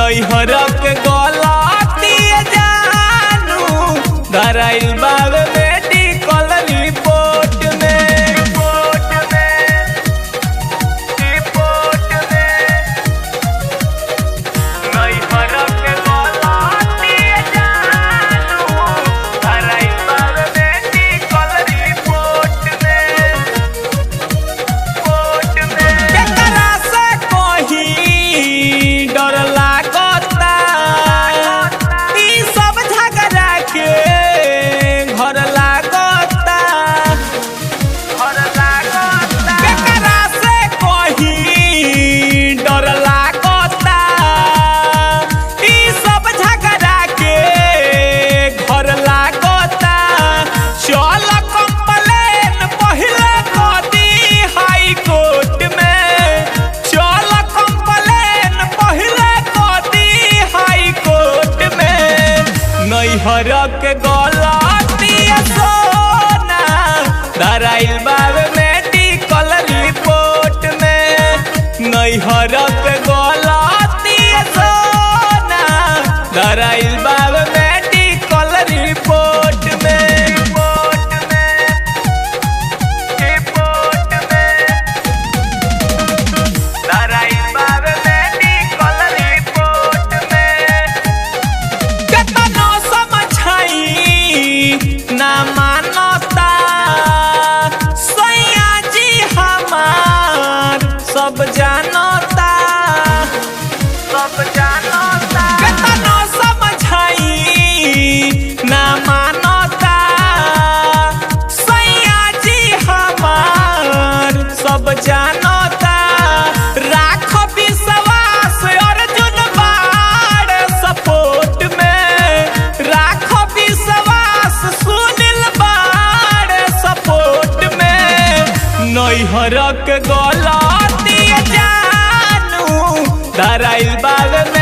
नैहर के गलती जानू धराइल बावे मेडिकल रिपोर्ट में। नैहर के गलती जानू धराइल बावे मेडिकल रिपोर्ट में। केकरा से कहीं डर लागता ई सब झगड़ा के घर लागता। केकरा से कहीं डर लागता ई सब झगड़ा के घर लागता। चल कंप्लेन पहले कदी हाई कोर्ट में। चल कंप्लेन पहले कदी हाई कोर्ट में। नैहर के गलती सोना धराइल बावे मेडिकल रिपोर्ट में। नैहर के गलती सोना धराइल बावे मेडिकल रिपोर्ट में। धराइल बावे मेडिकल रिपोर्ट में। केतनो समझाई ना मानता सैया जी हमार सब जानता। केतनो समझाई ना मानता सैया जी हमार सब जानता। राख विश्वास अर्जुन बाड़ सपोर्ट में। राख विश्वास सुनील बाड़ सपोर्ट में। नैहर के गलती जानू धराइल बावे में